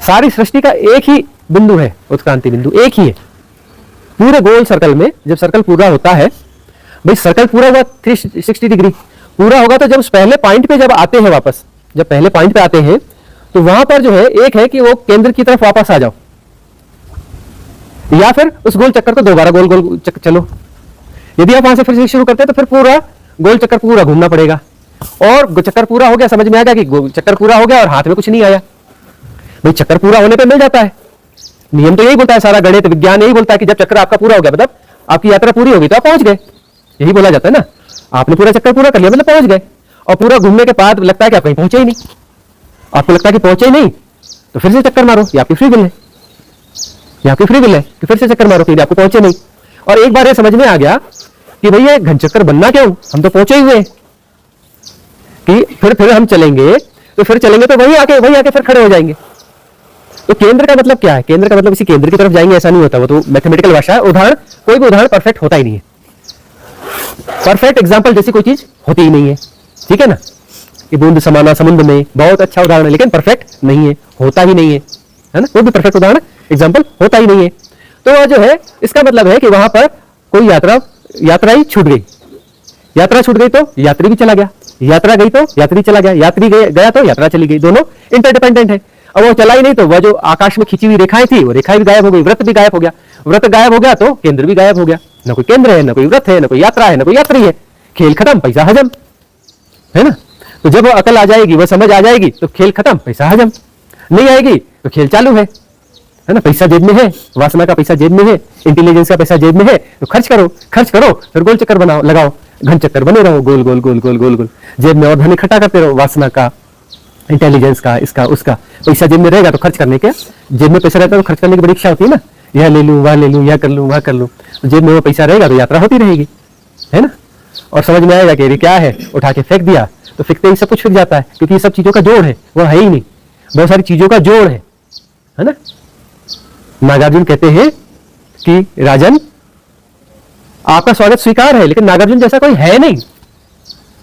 सारी सृष्टि का एक ही बिंदु है, उत्क्रांति बिंदु एक ही है पूरे गोल सर्कल में। जब सर्कल पूरा होता है, भाई सर्कल पूरा हुआ 360 डिग्री पूरा होगा, तो जब उस पहले पॉइंट पे जब आते हैं वापस, जब पहले पॉइंट पे आते हैं तो वहां पर जो है एक है कि वो केंद्र की तरफ वापस आ जाओ, या फिर उस गोल चक्कर को दोबारा गोल गोल चलो। यदि आप वहां से फिर से शुरू करते हैं तो फिर पूरा गोल चक्कर पूरा घूमना पड़ेगा, और चक्कर पूरा हो गया, समझ में आ गया कि चक्कर पूरा हो गया और हाथ में कुछ नहीं आया। भाई चक्कर पूरा होने पे मिल जाता है, नियम तो यही बोलता है, सारा गणित विज्ञान यही बोलता है कि जब चक्कर आपका पूरा हो गया मतलब आपकी यात्रा पूरी होगी तो आप पहुंच गए, यही बोला जाता है ना। आपने पूरा चक्कर पूरा कर लिया मतलब पहुंच गए, और पूरा घूमने के बाद लगता है कि आप कहीं पहुंचे ही नहीं, आपको लगता है कि पहुंचे ही नहीं, तो फिर से चक्कर मारो, ये आपकी फ्री विल है, ये आपकी फ्री विल है कि फिर से चक्कर मारो, फिर आपको पहुंचे नहीं। और एक बार ये समझ में आ गया कि भैया घन चक्कर बनना क्यों, हम तो पहुंचे ही हुए, कि फिर हम चलेंगे तो वही आके फिर खड़े हो जाएंगे। तो केंद्र का मतलब क्या है, केंद्र का मतलब इसी केंद्र की तरफ जाएंगे ऐसा नहीं होता, वो तो मैथमेटिकल भाषा है। उदाहरण, कोई भी उदाहरण परफेक्ट होता ही नहीं है, परफेक्ट एग्जांपल जैसी कोई चीज होती ही नहीं है, ठीक है ना। कि बूंद समाना समुद्र में, बहुत अच्छा उदाहरण है, लेकिन परफेक्ट नहीं है, होता ही नहीं है ना। कोई भी परफेक्ट उदाहरण एग्जांपल होता ही नहीं है। तो जो है इसका मतलब है कि वहां पर कोई यात्रा ही छूट गई, यात्रा छूट गई तो यात्री भी चला गया, यात्रा गई तो यात्री चला गया, यात्री गया तो यात्रा चली गई, दोनों इंटरडिपेंडेंट है। अब वो चला ही नहीं तो वह जो आकाश में खींची हुई रेखाएं थी वो रेखाएं भी गायब हो गई, व्रत भी गायब हो गया, व्रत गायब हो गया तो केंद्र भी गायब हो गया। ना कोई केंद्र है, ना कोई व्रत है, ना कोई यात्रा है, ना कोई यात्री है, खेल खत्म पैसा हजम, है ना। तो जब वो अकल आ जाएगी, वो समझ आ जाएगी तो खेल खत्म पैसा हजम, नहीं आएगी तो खेल चालू है ना। पैसा जेब में है, वासना का पैसा जेब में है, इंटेलिजेंस का पैसा जेब में है, तो खर्च करो फिर गोल चक्कर बनाओ, लगाओ, घन चक्कर बने रहो, गोल गोल गोल गोल गोल गोल, जेब में और धन इकट्ठा करते रहो, वासना का, इंटेलिजेंस का, इसका उसका। पैसा जेब में रहेगा तो खर्च करने के, जेब में पैसा रहता है तो खर्च करने की बड़ी इच्छा होती है ना, यह ले लूं, वह ले लूं, यह कर लूं, वह कर लूं। तो जेब में वो पैसा रहेगा तो यात्रा होती रहेगी, है ना। और समझ में आएगा कि ये क्या है, उठा के फेंक दिया तो फेंकते ही सब कुछ फेंक जाता है, क्योंकि ये सब चीजों का जोड़ है, वो है ही नहीं, बहुत सारी चीजों का जोड़ है ना। नागार्जुन कहते हैं कि राजन आपका स्वागत स्वीकार है, लेकिन नागार्जुन जैसा कोई है नहीं।